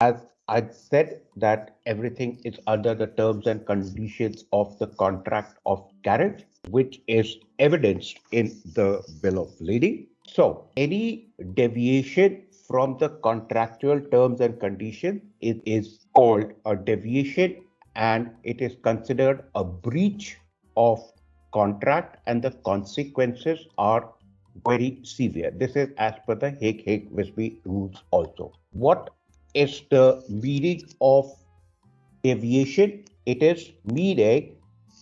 As I said, that everything is under the terms and conditions of the contract of carriage, which is evidenced in the bill of lading. So, any deviation from the contractual terms and conditions is called a deviation, and it is considered a breach of contract, and the consequences are very severe. This is as per the Hague-Wisby rules also. What is the meaning of deviation? It is meaning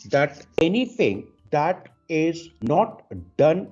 that anything that is not done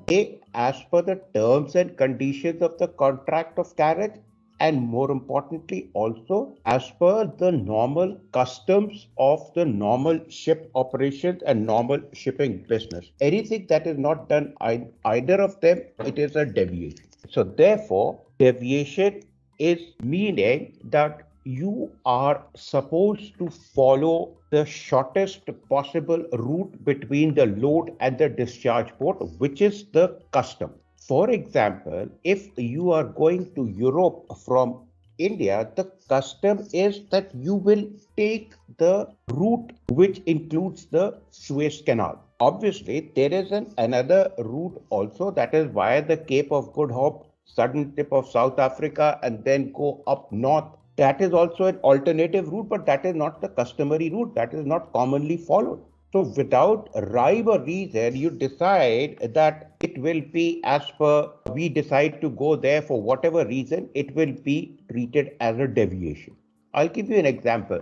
as per the terms and conditions of the contract of carriage, and more importantly also as per the normal customs of the normal ship operations and normal shipping business. Anything that is not done either of them, it is a deviation. So therefore, deviation is meaning that you are supposed to follow the shortest possible route between the load and the discharge port, which is the custom. For example, if you are going to Europe from India, the custom is that you will take the route which includes the Suez Canal. Obviously, there is another route also, that is via the Cape of Good Hope, southern tip of South Africa, and then go up north. That is also an alternative route, but that is not the customary route. That is not commonly followed. So without rhyme or reason, you decide that it will be as per, we decide to go there for whatever reason, it will be treated as a deviation. I'll give you an example.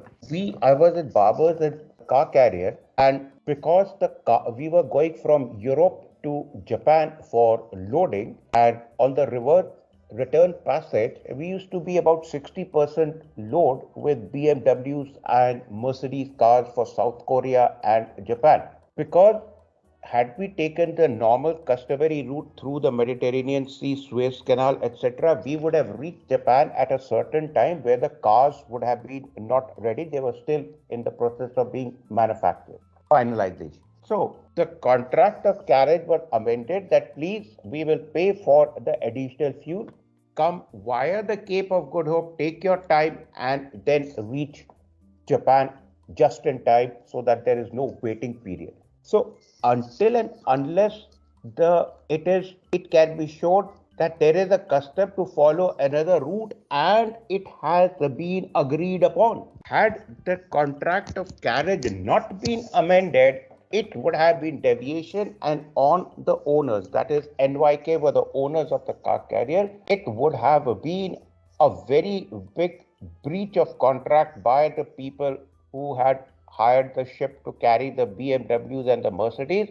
I was at Barber's and car carrier, and because we were going from Europe to Japan for loading, and on the return passage, we used to be about 60% load with BMWs and Mercedes cars for South Korea and Japan. Because had we taken the normal customary route through the Mediterranean Sea, Suez Canal, etc., we would have reached Japan at a certain time where the cars would have been not ready. They were still in the process of being manufactured. Finalization. So the contract of carriage was amended that please, we will pay for the additional fuel. Come via the Cape of Good Hope, take your time, and then reach Japan just in time so that there is no waiting period. So until and unless it can be shown that there is a custom to follow another route and it has been agreed upon. Had the contract of carriage not been amended, it would have been deviation, and on the owners, that is NYK were the owners of the car carrier, it would have been a very big breach of contract by the people who had hired the ship to carry the BMWs and the Mercedes,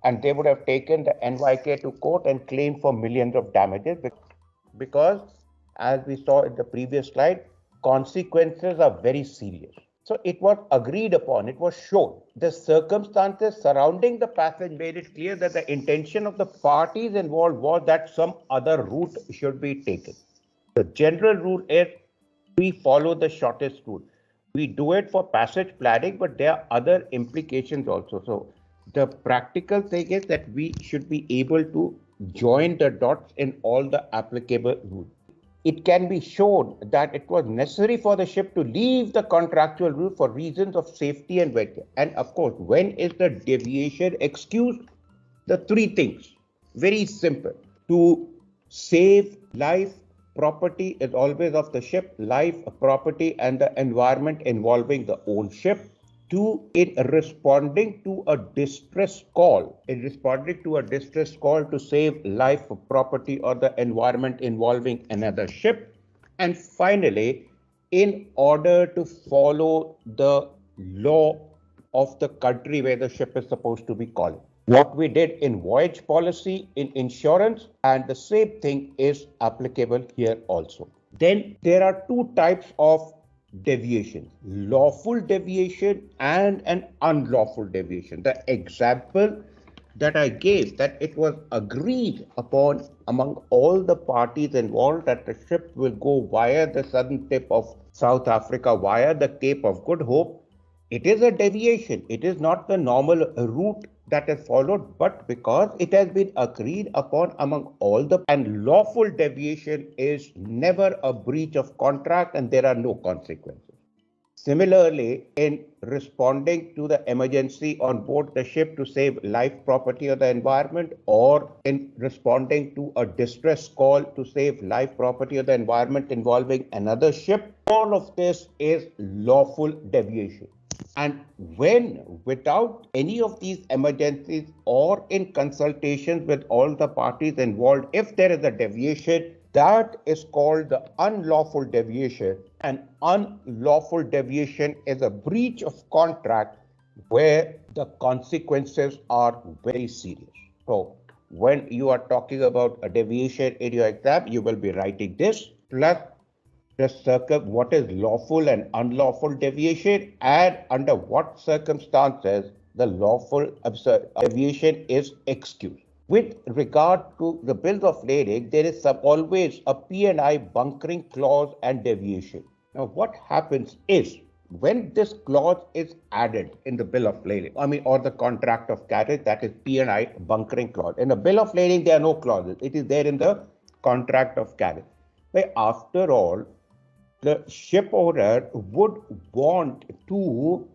and they would have taken the NYK to court and claimed for millions of damages, because as we saw in the previous slide, consequences are very serious. So it was agreed upon, it was shown. The circumstances surrounding the passage made it clear that the intention of the parties involved was that some other route should be taken. The general rule is we follow the shortest route. We do it for passage planning, but there are other implications also. So the practical thing is that we should be able to join the dots in all the applicable routes. It can be shown that it was necessary for the ship to leave the contractual route for reasons of safety and welfare. And of course, when is the deviation excused? The three things. Very simple. To save life, property is always of the ship, life, property, and the environment involving the own ship. Two, in responding to a distress call, to save life, property, or the environment involving another ship. And finally, in order to follow the law of the country where the ship is supposed to be calling. What we did in voyage policy, in insurance, and the same thing is applicable here also. Then there are two types of deviation: lawful deviation and an unlawful deviation. The example that I gave, that it was agreed upon among all the parties involved that the ship will go via the southern tip of South Africa, via the Cape of Good Hope, It is a deviation. It is not the normal route that is followed, but because it has been agreed upon among all the, and lawful deviation is never a breach of contract and there are no consequences. Similarly, in responding to the emergency on board the ship to save life, property, or the environment, or in responding to a distress call to save life, property, or the environment involving another ship, all of this is lawful deviation. And when, without any of these emergencies or in consultations with all the parties involved, if there is a deviation, that is called the unlawful deviation. An unlawful deviation is a breach of contract where the consequences are very serious. So, when you are talking about a deviation in your exam, you will be writing this plus what is lawful and unlawful deviation, and under what circumstances the lawful deviation is excused. With regard to the bills of lading, there is always a P&I bunkering clause and deviation. Now, what happens is when this clause is added in the bill of lading, or the contract of carriage, that is P&I bunkering clause. In the bill of lading, there are no clauses. It is there in the contract of carriage. But after all, the ship owner would want to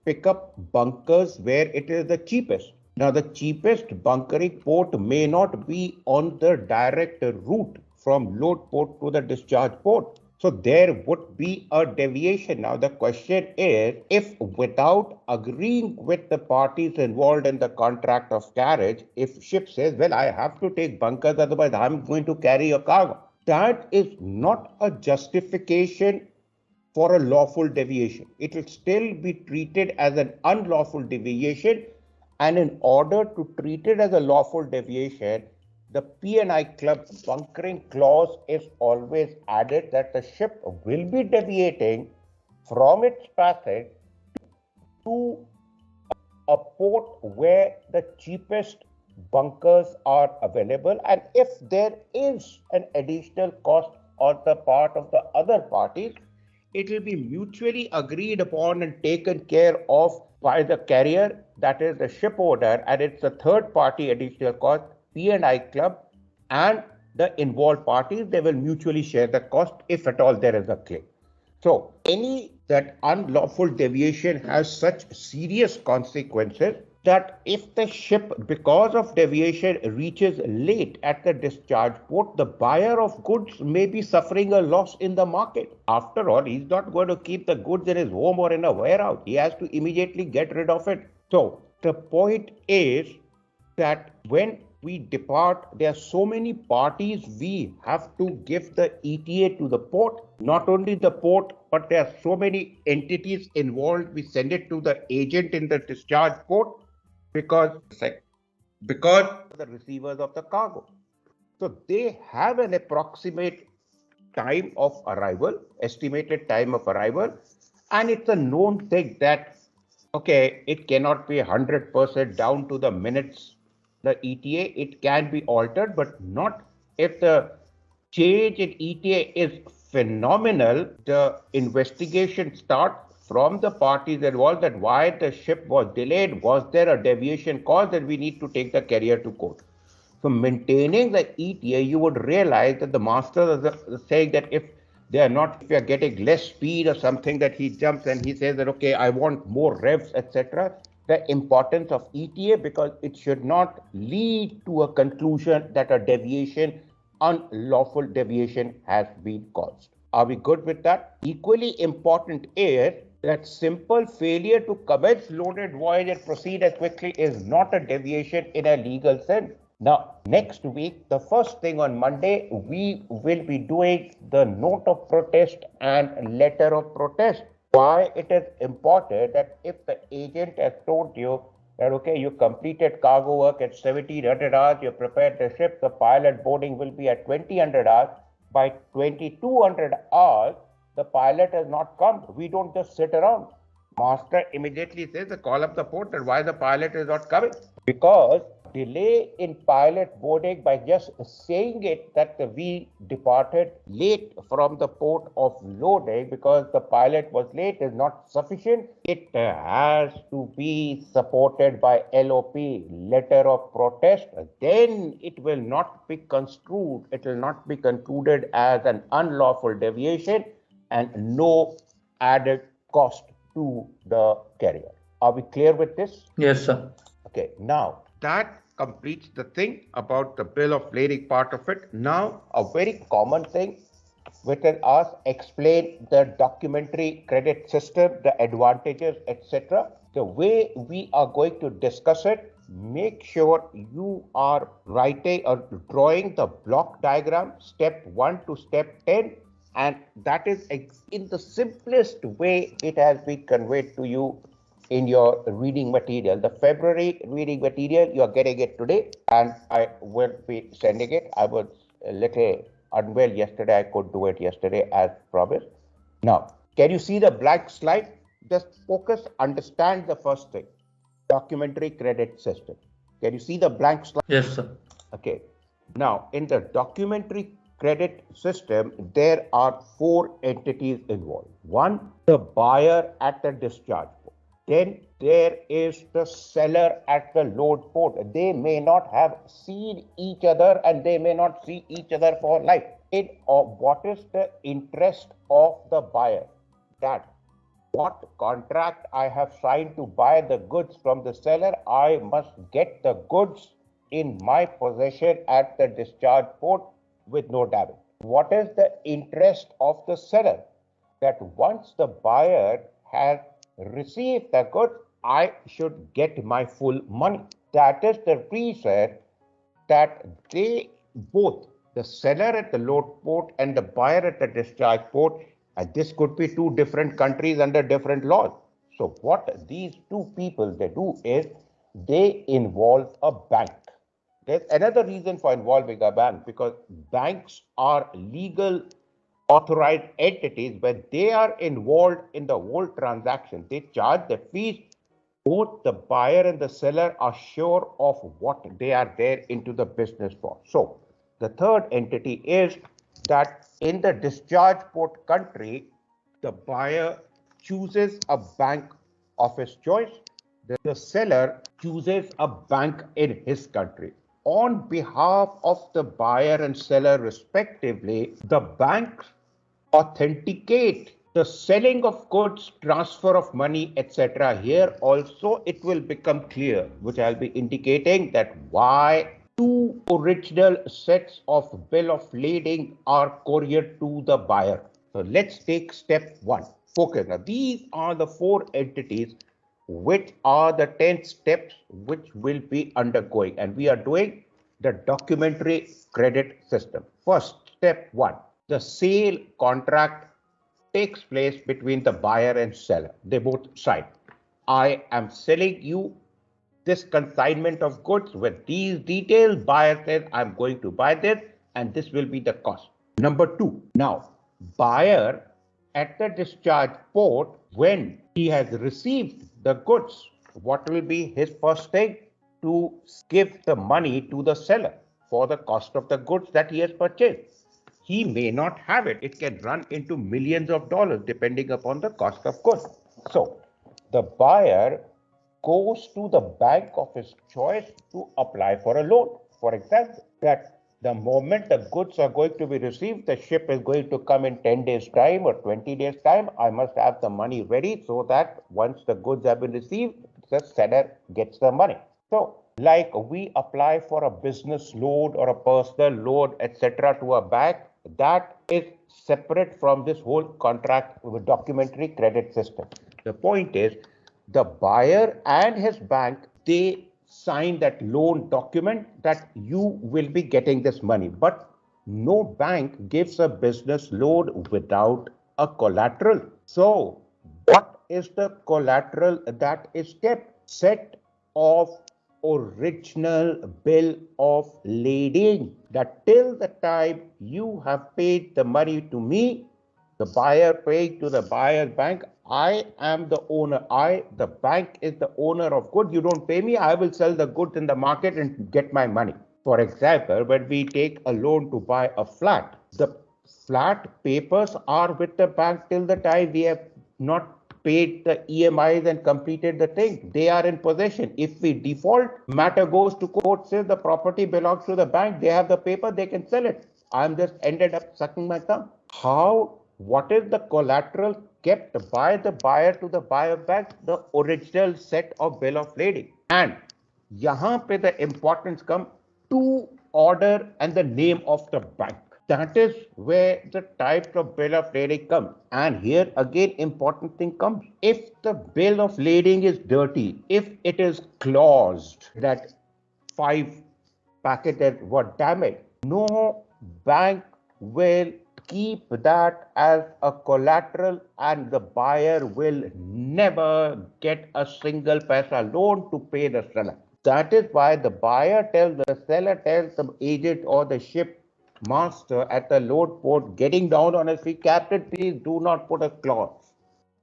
pick up bunkers where it is the cheapest. Now, the cheapest bunkering port may not be on the direct route from load port to the discharge port. So there would be a deviation. Now, the question is, if without agreeing with the parties involved in the contract of carriage, if ship says, well, I have to take bunkers, otherwise I'm going to carry your cargo, that is not a justification for a lawful deviation. It will still be treated as an unlawful deviation, and in order to treat it as a lawful deviation, the P&I club bunkering clause is always added that the ship will be deviating from its passage to a port where the cheapest bunkers are available, and if there is an additional cost on the part of the other parties, it will be mutually agreed upon and taken care of by the carrier, that is the ship owner, and it's a third party additional cost, P&I club, and the involved parties, they will mutually share the cost if at all there is a claim. So that unlawful deviation has such serious consequences that if the ship, because of deviation, reaches late at the discharge port, the buyer of goods may be suffering a loss in the market. After all, he's not going to keep the goods in his home or in a warehouse. He has to immediately get rid of it. So the point is that when we depart, there are so many parties we have to give the ETA to the port. Not only the port, but there are so many entities involved. We send it to the agent in the discharge port because the receivers of the cargo. So they have an approximate time of arrival, estimated time of arrival, and it's a known thing that, okay, it cannot be 100% down to the minutes, the ETA, it can be altered, but not if the change in ETA is phenomenal. The investigation starts from the parties involved that why the ship was delayed, was there a deviation caused, that we need to take the carrier to court. So maintaining the ETA, you would realize that the master is saying that if you are getting less speed or something, that he jumps and he says that, okay, I want more revs, etc. The importance of ETA, because it should not lead to a conclusion that a deviation, unlawful deviation, has been caused. Are we good with that? Equally important is that simple failure to commence loaded voyage and proceed as quickly is not a deviation in a legal sense. Now, next week, the first thing on Monday, we will be doing the note of protest and letter of protest. Why it is important that if the agent has told you that, okay, you completed cargo work at 1700 hours, you prepared the ship, the pilot boarding will be at 2000 hours. By 2200 hours, the pilot has not come. We don't just sit around. Master immediately says, call up the port, and why the pilot is not coming? Because delay in pilot boarding by just saying it that we departed late from the port of loading because the pilot was late is not sufficient. It has to be supported by LOP, letter of protest. Then it will not be construed, it will not be concluded as an unlawful deviation and no added cost to the carrier. Are we clear with this? Yes, sir. Okay, now that completes the thing about the bill of lading part of it. Now, a very common thing which is asked, explain the documentary credit system, the advantages, etc. The way we are going to discuss it, make sure you are writing or drawing the block diagram, step 1 to step 10, and that is in the simplest way it has been conveyed to you in your reading material. The February reading material, you are getting it today, and I will be sending it. I was a little unwell yesterday. I could do it yesterday as promised. Now, can you see the blank slide? Just focus, understand the first thing. Documentary credit system. Can you see the blank slide? Yes, sir. Okay. Now, in the documentary credit system, there are 4 entities involved. One, the buyer at the discharge port. Then there is the seller at the load port. They may not have seen each other and they may not see each other for life. What is the interest of the buyer? That what contract I have signed to buy the goods from the seller, I must get the goods in my possession at the discharge port with no damage. What is the interest of the seller? That once the buyer has received the goods, I should get my full money. That is the reason that they both, the seller at the load port and the buyer at the discharge port, and this could be 2 different countries under different laws. So what these 2 people they do is they involve a bank. There's another reason for involving a bank, because banks are legal authorized entities. When they are involved in the whole transaction, they charge the fees. Both the buyer and the seller are sure of what they are there into the business for. So the third entity is that in the discharge port country, the buyer chooses a bank of his choice. The seller chooses a bank in his country. On behalf of the buyer and seller respectively, the banks authenticate the selling of goods, transfer of money, etc. Here also it will become clear, which I'll be indicating that why 2 original sets of bill of lading are couriered to the buyer. So let's take step 1. Focus. Now these are the 4 entities which are the 10 steps which will be undergoing, and we are doing the documentary credit system. First, step 1. The sale contract takes place between the buyer and seller. They both sign. I am selling you this consignment of goods with these details. Buyer says, I'm going to buy this and this will be the cost. Number 2. Now, buyer at the discharge port, when he has received the goods, what will be his first thing? To give the money to the seller for the cost of the goods that he has purchased. He may not have it. It can run into millions of dollars depending upon the cost of goods. So the buyer goes to the bank of his choice to apply for a loan. For example, that the moment the goods are going to be received, the ship is going to come in 10 days time or 20 days time. I must have the money ready so that once the goods have been received, the seller gets the money. So like we apply for a business loan or a personal loan, etc. to a bank, that is separate from this whole contract with documentary credit system. The point is, the buyer and his bank, they sign that loan document that you will be getting this money. But no bank gives a business loan without a collateral. So what is the collateral that is kept? Set of original bill of lading, that till the time you have paid the money to me, The buyer paying to the buyer's bank, I am the owner. The bank is the owner of goods. You don't pay me, I will sell the goods in the market and get my money. For example, when we take a loan to buy a flat, the flat papers are with the bank till the time we have not paid the EMIs and completed the thing. They are in possession. If we default, matter goes to court, says the property belongs to the bank. They have the paper, they can sell it. I'm just ended up sucking my thumb. What is the collateral kept by the buyer to the buyer bank? The original set of bill of lading. And यहाँ पे the importance come to order and the name of the bank. That is where the type of bill of lading comes. And here again important thing comes. If the bill of lading is dirty, if it is claused that 5 packages were damaged, no bank will keep that as a collateral and the buyer will never get a single paisa loan to pay the seller. That is why the buyer tells the seller, tells the agent or the ship master at the load port getting down on his feet, Captain, please do not put a clause.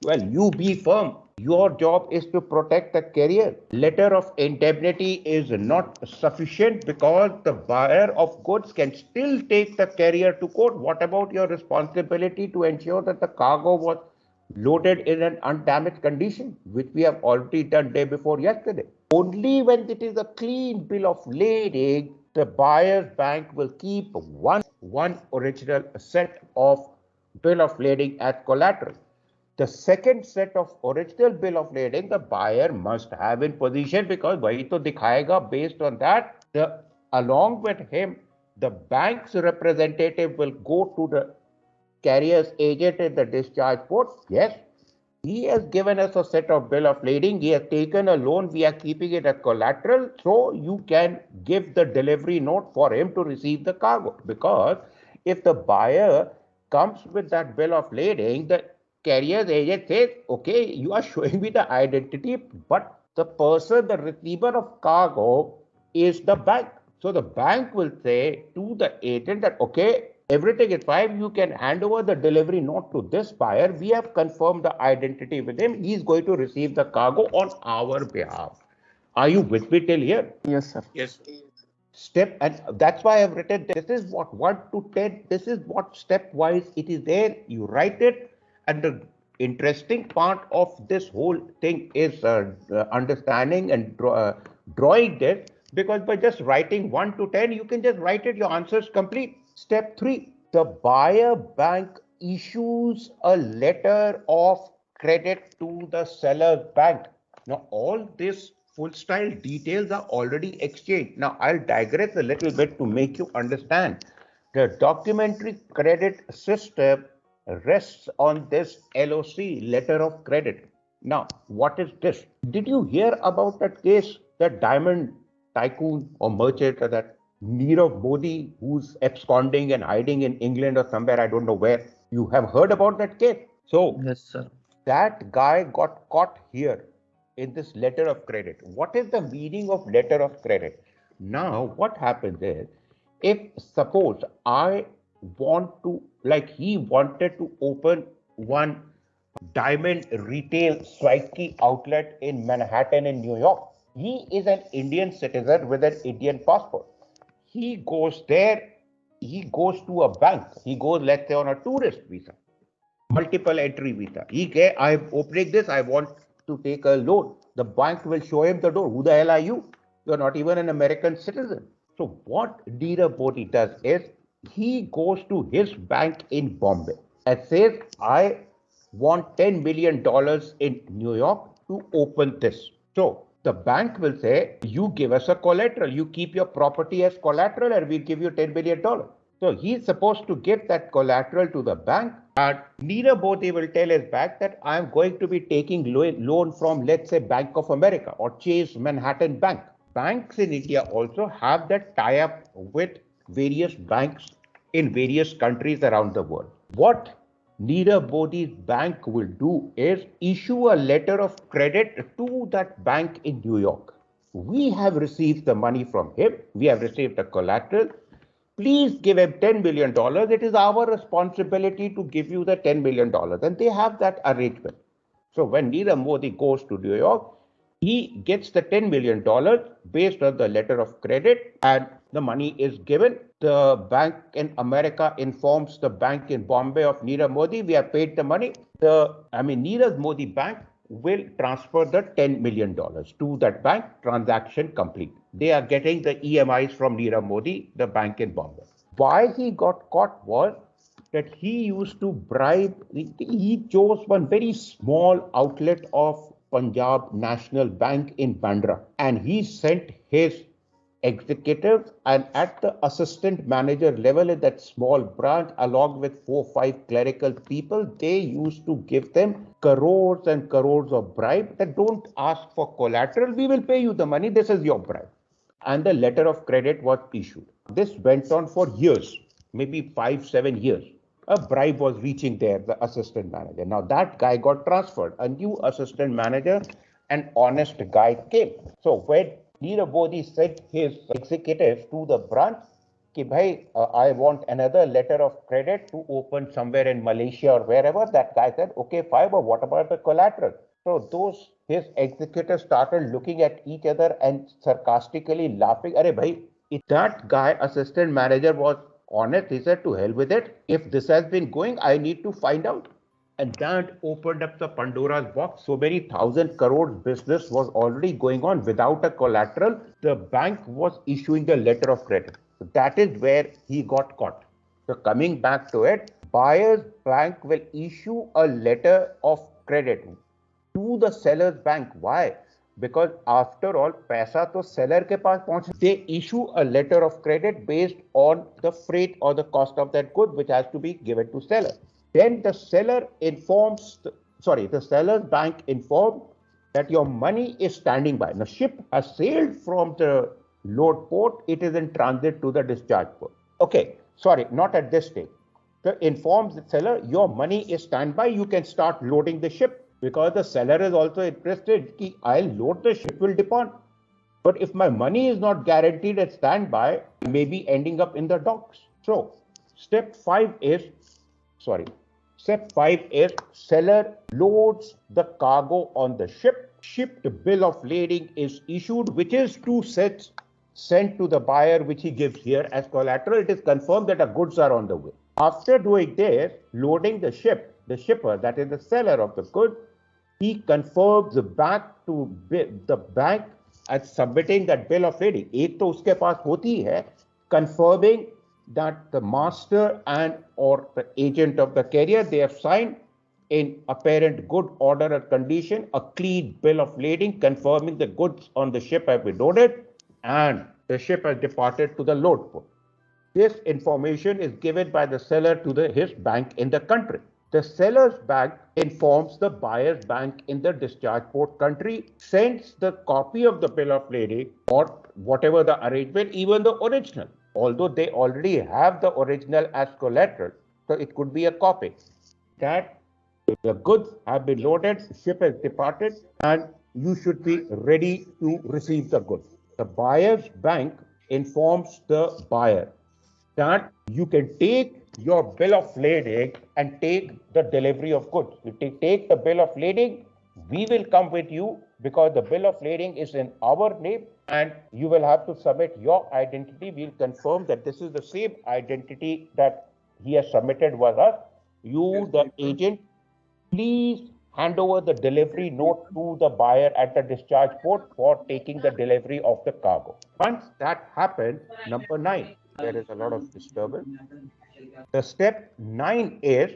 Well, you be firm. Your job is to protect the carrier. Letter of indemnity is not sufficient because the buyer of goods can still take the carrier to court. What about your responsibility to ensure that the cargo was loaded in an undamaged condition, which we have already done day before yesterday? Only when it is a clean bill of lading, the buyer's bank will keep one original set of bill of lading as collateral. The second set of original bill of lading the buyer must have in position because वही तो दिखाएगा. Based on that, along with him, the bank's representative will go to the carrier's agent at the discharge port. Yes, he has given us a set of bill of lading. He has taken a loan. We are keeping it as collateral. So you can give the delivery note for him to receive the cargo. Because if the buyer comes with that bill of lading, the carrier's agent says, okay, you are showing me the identity, but the person, the receiver of cargo is the bank. So the bank will say to the agent that, okay, everything is fine. You can hand over the delivery note to this buyer. We have confirmed the identity with him. He is going to receive the cargo on our behalf. Are you with me till here? Yes, sir. Yes. Step, and that's why I've written this is what 1 to 10, this is what stepwise it is there. You write it, and the interesting part of this whole thing is understanding and drawing this, because by just writing 1 to 10, you can just write it, your answer is complete. Step 3, the buyer bank issues a letter of credit to the seller's bank. Now, all this full style details are already exchanged. Now, I'll digress a little bit to make you understand. The documentary credit system rests on this LOC, letter of credit. Now, what is this? Did you hear about that case, that diamond tycoon or merchant, that Nirav Modi, who's absconding and hiding in England or somewhere, I don't know where? You have heard about that case? So, Yes, sir. that guy got caught here in this letter of credit. What is the meaning of letter of credit? Now, what happens is, if suppose I want to, like he wanted to open one diamond retail Swike outlet in Manhattan in New York. He is an Indian citizen with an Indian passport. He goes there, he goes to a bank, he goes, let's say, on a tourist visa, multiple entry visa. I'm opening this, I want to take a loan. The bank will show him the door. Who the hell are you? You're not even an American citizen. So what Nirav Modi does is, he goes to his bank in Bombay and says, I want $10 million in New York to open this. So the bank will say, you give us a collateral, you keep your property as collateral and we'll give you $10 million. So he's supposed to give that collateral to the bank, and Nirav Modi will tell his bank that I'm going to be taking loan from, let's say, Bank of America or Chase Manhattan Bank. Banks in India also have that tie-up with various banks in various countries around the world. What Nirav Modi's bank will do is issue a letter of credit to that bank in New York. We have received the money from him. We have received a collateral. please give him $10 million. It is our responsibility to give you the $10 million. And they have that arrangement. So when Nirav Modi goes to New York, he gets the $10 million based on the letter of credit, and the money is given. The bank in America informs the bank in Bombay of Nirav Modi, we have paid the money. Nirav Modi bank will transfer the $10 million to that bank, transaction complete. They are getting the EMIs from Nirav Modi, the bank in Bombay. Why he got caught was that he used to bribe, he chose one very small outlet of Punjab National Bank in Bandra, and he sent his executive and at the assistant manager level in that small branch, along with 4-5 clerical people, they used to give them crores and crores of bribe that don't ask for collateral, we will pay you the money, this is your bribe. And the letter of credit was issued. This went on for years, maybe 5-7 years. A bribe was reaching there, the assistant manager. Now that guy got transferred. A new assistant manager, an honest guy came. So when Nirav Modi sent his executive to the branch, कि भाई, I want another letter of credit to open somewhere in Malaysia or wherever. That guy said, okay, fine, but what about the collateral? So his executors started looking at each other and sarcastically laughing. Arey bhai, if that guy, assistant manager, was honest, he said, to hell with it. If this has been going, I need to find out. And that opened up the Pandora's box. So many 1,000 crore business was already going on without a collateral. The bank was issuing a letter of credit. So that is where he got caught. So coming back to it, buyer's bank will issue a letter of credit to the seller's bank. Why? Because after all, paisa to seller ke paas pahunch. They issue a letter of credit based on the freight or the cost of that good, which has to be given to seller. Then the seller informs, the seller's bank informed that your money is standing by. The ship has sailed from the load port. It is in transit to the discharge port. Okay, not at this stage. So informs the seller, your money is standby. You can start loading the ship, because the seller is also interested that I'll load the ship, will depart. But if my money is not guaranteed at standby, I may be ending up in the docks. So step 5 is seller loads the cargo on the ship. Shipped bill of lading is issued, which is 2 sets sent to the buyer, which he gives here as collateral. It is confirmed that the goods are on the way. After doing this, loading the ship, the shipper, that is the seller of the goods, he confirms back to the bank as submitting that bill of lading. एक तो उसके पास होती है, confirming that the master and or the agent of the carrier, they have signed in apparent good order or condition a clean bill of lading confirming the goods on the ship have been loaded and the ship has departed to the load port. This information is given by the seller to his bank in the country. The seller's bank informs the buyer's bank in the discharge port country, sends the copy of the bill of lading or whatever the arrangement, even the original, although they already have the original as collateral, so it could be a copy, that the goods have been loaded, ship has departed, and you should be ready to receive the goods. The buyer's bank informs the buyer that you can take your bill of lading and take the delivery of goods. You take the bill of lading, we will come with you because the bill of lading is in our name and you will have to submit your identity. We'll confirm that this is the same identity that he has submitted with us. You, the agent, please hand over the delivery note to the buyer at the discharge port for taking the delivery of the cargo. Once that happens, number 9, there is a lot of disturbance. The step 9 is,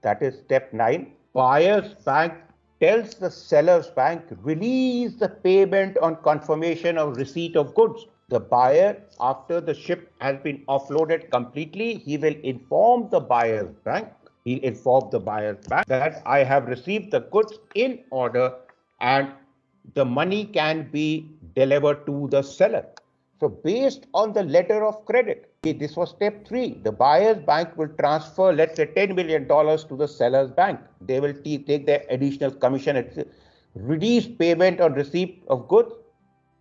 that is step 9, buyer's bank tells the seller's bank, release the payment on confirmation of receipt of goods. The buyer, after the ship has been offloaded completely, he will inform the buyer's bank, that I have received the goods in order and the money can be delivered to the seller. So based on the letter of credit, this was step 3. The buyer's bank will transfer, let's say, $10 million to the seller's bank. They will take their additional commission, release payment on receipt of goods.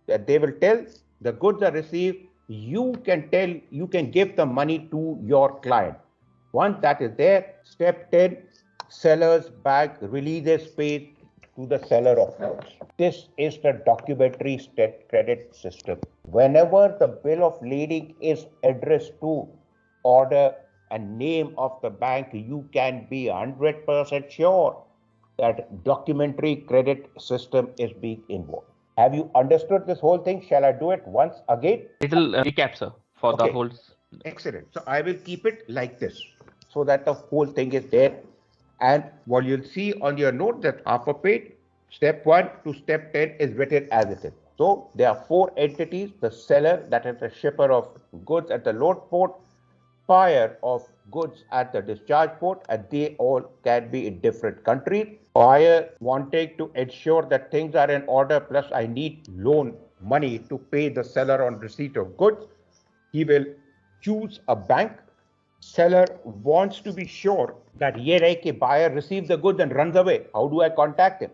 That they will tell the goods are received, you can give the money to your client. Once that is there, step 10, seller's bank releases pay to the seller of goods. This is the documentary credit system. Whenever the bill of lading is addressed to order and name of the bank, you can be 100% sure that documentary credit system is being involved. Have you understood this whole thing? Shall I do it once again? Little recap, sir, for the Okay, whole. excellent. So I will keep it like this so that the whole thing is there. And what you'll see on your note that half a page, step 1 to step 10 is written as it is. So there are 4 entities: the seller, that is the shipper of goods at the load port, buyer of goods at the discharge port, and they all can be in different countries. Buyer wanting to ensure that things are in order, plus I need loan money to pay the seller on receipt of goods. He will choose a bank. Seller wants to be sure that ye rahe ki buyer receives the goods and runs away. How do I contact him?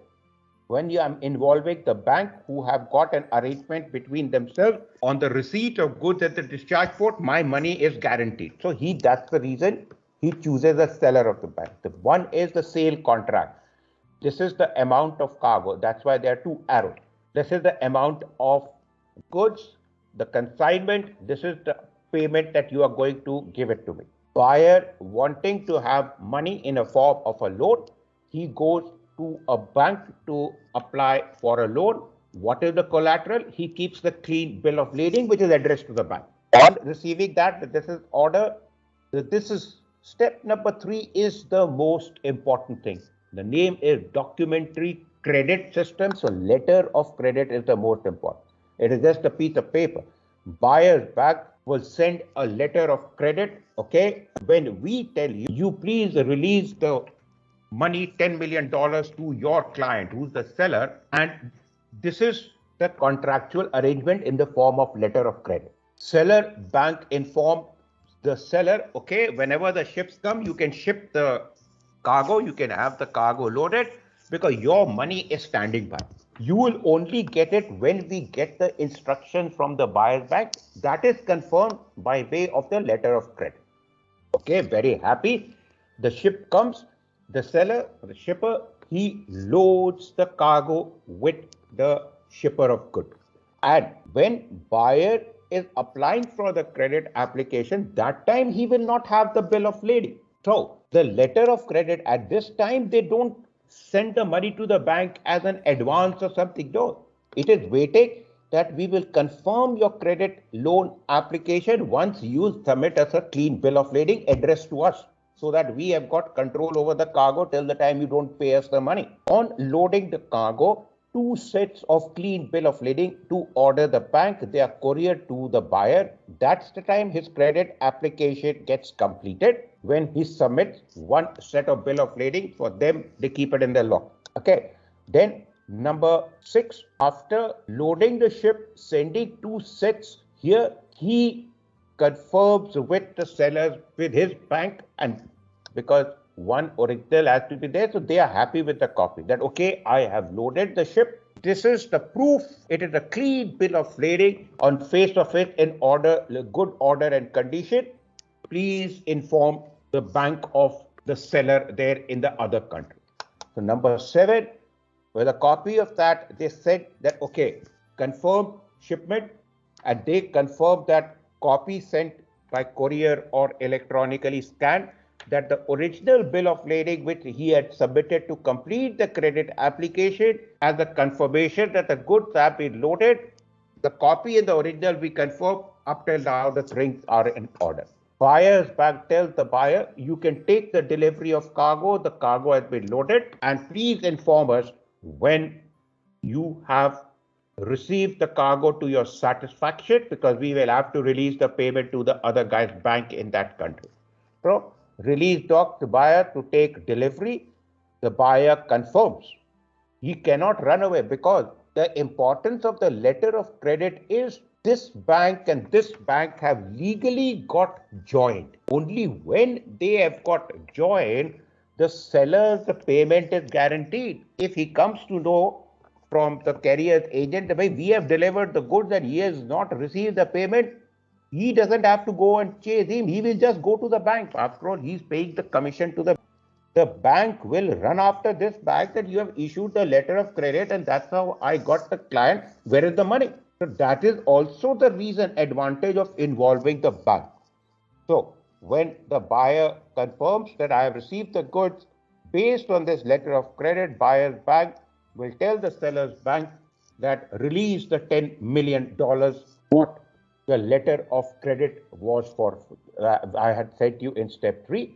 When you are involving the bank who have got an arrangement between themselves on the receipt of goods at the discharge port, my money is guaranteed. So that's the reason he chooses a seller of the bank. The one is the sale contract. This is the amount of cargo. That's why there are 2 arrows. This is the amount of goods, the consignment. This is the payment that you are going to give it to me. Buyer wanting to have money in a form of a loan, he goes to a bank to apply for a loan. What is the collateral? He keeps the clean bill of lading, which is addressed to the bank. On receiving that, this is order. This is step number 3 is the most important thing. The name is documentary credit system. So letter of credit is the most important. It is just a piece of paper. Buyer's bank will send a letter of credit. Okay. When we tell you, you please release the money, $10 million to your client, who's the seller, and this is the contractual arrangement in the form of letter of credit. Seller bank inform the seller, okay, whenever the ships come, you can ship the cargo, you can have the cargo loaded because your money is standing by. You will only get it when we get the instruction from the buyer's bank. That is confirmed by way of the letter of credit. Okay, very happy. The ship comes, the seller, the shipper, he loads the cargo with the shipper of goods. And when buyer is applying for the credit application, that time he will not have the bill of lading. So the letter of credit at this time, they don't send the money to the bank as an advance or something. No, it is waiting that we will confirm your credit loan application once you submit us a clean bill of lading addressed to us, so that we have got control over the cargo till the time you don't pay us the money. On loading the cargo, 2 sets of clean bill of lading to order the bank. They are couriered to the buyer. That's the time his credit application gets completed. When he submits 1 set of bill of lading, for them, they keep it in their lock. Okay. Then number 6, after loading the ship, sending 2 sets here, he confirms with the sellers, with his bank, and because one original has to be there, so they are happy with the copy that, okay, I have loaded the ship. This is the proof. It is a clean bill of lading on face of it in order, good order and condition. Please inform the bank of the seller there in the other country. So number 7, with a copy of that, they said that, okay, confirm shipment, and they confirm that copy sent by courier or electronically scanned, that the original bill of lading which he had submitted to complete the credit application as a confirmation that the goods have been loaded. The copy and the original we confirm up till now the things are in order. Buyer's bank tells the buyer, you can take the delivery of cargo. The cargo has been loaded, and please inform us when you have received the cargo to your satisfaction, because we will have to release the payment to the other guy's bank in that country. So release doc the buyer to take delivery. The buyer confirms. He cannot run away, because the importance of the letter of credit is this bank and this bank have legally got joined. Only when they have got joined, the seller's payment is guaranteed. If he comes to know from the carrier's agent that we have delivered the goods and he has not received the payment, He doesn't have to go and chase him. He will just go to the bank. After all, he's paying the commission to the bank will run after this bank that you have issued the letter of credit, and that's how I got the client. Where is the money? So that is also the reason advantage of involving the bank. So when the buyer confirms that I have received the goods based on this letter of credit, buyer's bank will tell the seller's bank that release the $10 million what the letter of credit was for. I had sent you in step 3.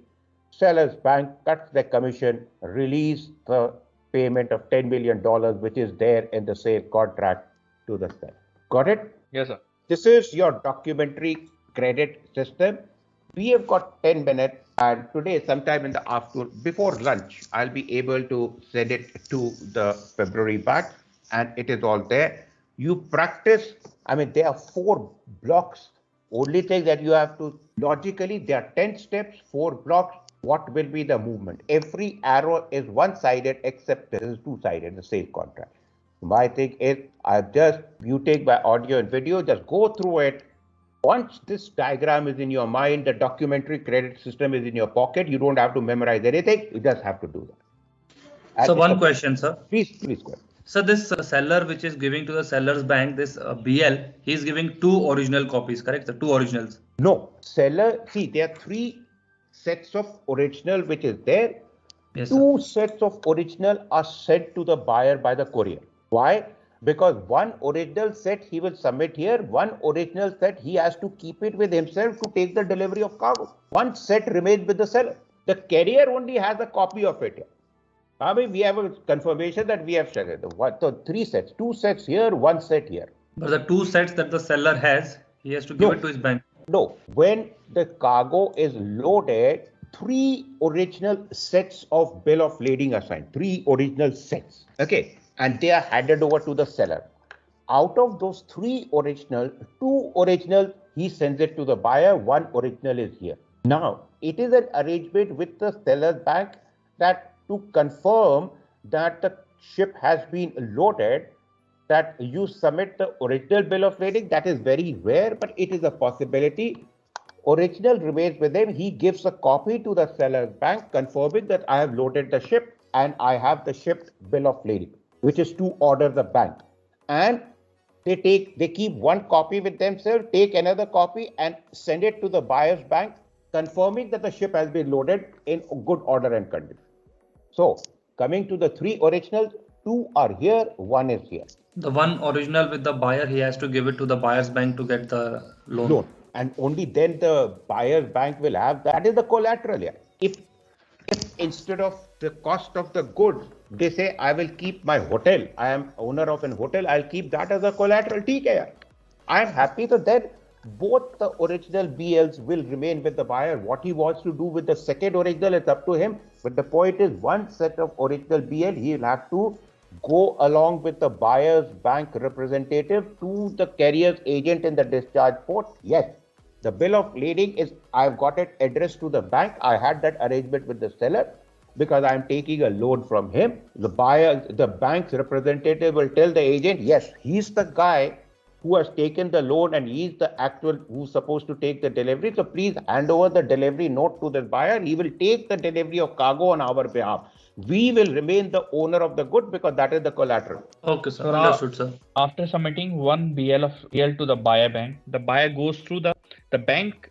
Seller's bank cuts the commission, release the payment of $10 million, which is there in the sale contract to the seller. Got it? Yes, sir. This is your documentary credit system. We have got 10 minutes, and today, sometime in the afternoon, before lunch, I'll be able to send it to the February batch, and it is all there. You practice, there are 4 blocks. Only thing that you have to, logically, there are 10 steps, 4 blocks. What will be the movement? Every arrow is one-sided, except this is two-sided, the sale contract. My thing is, you take my audio and video, just go through it. Once this diagram is in your mind, the documentary credit system is in your pocket, you don't have to memorize anything, you just have to do that. So one question, sir. Please go ahead. So this seller which is giving to the seller's bank, this BL, he is giving 2 original copies, correct? The 2 originals. No, seller, see, there are 3 sets of original which is there. Yes, 2 sets of original are sent to the buyer by the courier. Why? Because one original set he will submit here, one original set he has to keep it with himself to take the delivery of cargo. One set remains with the seller. The carrier only has a copy of it. We have a confirmation that we have shared it. So 3 sets, 2 sets here, 1 set here. But the 2 sets that the seller has, he has to give it to his bank. No, when the cargo is loaded, 3 original sets of bill of lading are signed. 3 original sets. Okay. And they are handed over to the seller. Out of those 3 original, 2 original, he sends it to the buyer, 1 original is here. Now, it is an arrangement with the seller's bank that to confirm that the ship has been loaded, that you submit the original bill of lading. That is very rare, but it is a possibility. Original remains with him. He gives a copy to the seller's bank confirming that I have loaded the ship and I have the shipped bill of lading, which is to order the bank. And they keep 1 copy with themselves, take another copy and send it to the buyer's bank, confirming that the ship has been loaded in good order and condition. So, coming to the 3 originals, 2 are here, 1 is here. The 1 original with the buyer, he has to give it to the buyer's bank to get the loan. And only then the buyer's bank will have, that is the collateral here. If instead of the cost of the goods, they say, I will keep my hotel, I am owner of an hotel, I'll keep that as a collateral. I am happy that then both the original BLs will remain with the buyer. What he wants to do with the second original, it's up to him. But the point is, 1 set of original BL, he will have to go along with the buyer's bank representative to the carrier's agent in the discharge port. Yes, the bill of lading is, I've got it addressed to the bank. I had that arrangement with the seller because I'm taking a loan from him. The bank's representative will tell the agent, yes, he's the guy who has taken the loan and he's the actual who's supposed to take the delivery. So please hand over the delivery note to the buyer. He will take the delivery of cargo on our behalf. We will remain the owner of the good because that is the collateral. Okay, sir. Understood, sir. After submitting 1 BL to the buyer bank, the buyer goes through the bank,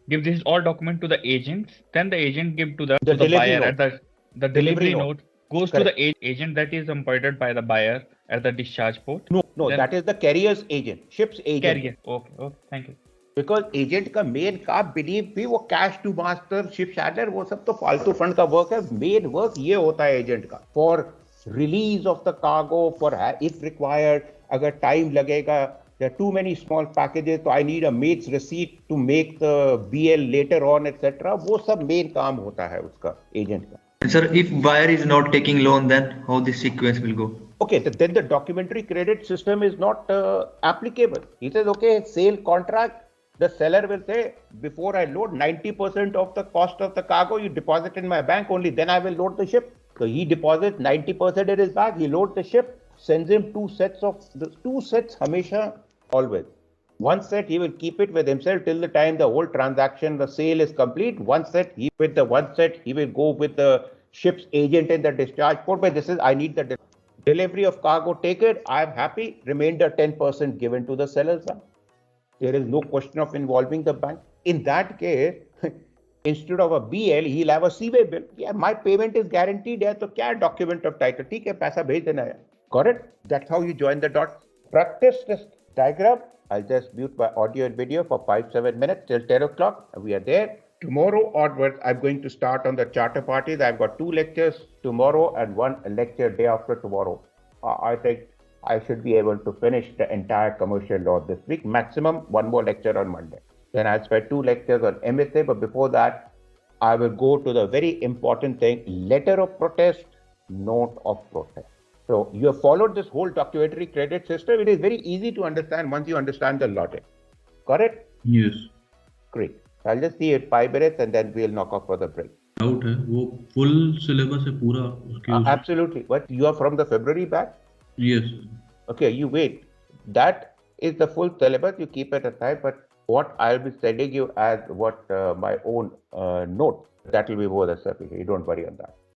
gives this all document to the agents. Then the agent give to the buyer note. at the delivery note goes Correct. to the agent that is appointed by the buyer at the discharge port. No, then, that is the carrier's agent, ship's agent. Carrier. Okay, thank you. Because agent का main काम believe भी वो cash to master ship शैडर वो सब तो फालतू fund का work है. मेन वर्क ये होता है एजेंट का for release of the cargo for if required. अगर टाइम लगेगा, there are too many small packages, so I need a mate's receipt to make the BL later on, etc. वो सब main काम होता है उसका एजेंट का. Sir, if buyer is not taking loan, then how this sequence will go? Okay, then the documentary credit system is not applicable. He says, okay, sale contract. The seller will say, before I load 90% of the cost of the cargo, you deposit in my bank, only then I will load the ship. So he deposits 90% in his bank, he loads the ship, sends him 2 sets of the 2 sets, Hamisha, always. One set he will keep it with himself till the time the whole transaction, the sale is complete. One set he will go with the ship's agent in the discharge port. But this is I need the delivery of cargo. Take it. I am happy. Remainder 10% given to the sellers. There is no question of involving the bank. In that case, instead of a BL, he'll have a CWay bill. Yeah, my payment is guaranteed. Yeah, so क्या document of title? ठीक है, पैसा भेज देना है. Got it? That's how you join the dots. Practice this diagram. I'll just mute my audio and video for 5-7 minutes till 10 o'clock. We are there. Tomorrow onwards, I'm going to start on the charter parties. I've got 2 lectures tomorrow and 1 lecture day after tomorrow. I think I should be able to finish the entire commercial law this week. Maximum 1 more lecture on Monday. Then I'll spend 2 lectures on MSA. But before that, I will go to the very important thing, letter of protest, note of protest. So you have followed this whole documentary credit system. It is very easy to understand once you understand the logic. Got it? Yes. Great. I'll just see it 5 minutes and then we'll knock off for the break. Doubt है वो full syllabus है पूरा उसके Absolutely. But you are from the February batch? Yes. Okay, you wait. That is the full syllabus. You keep it aside. But what I'll be sending you as my own note, that will be more than sufficient. You don't worry on that.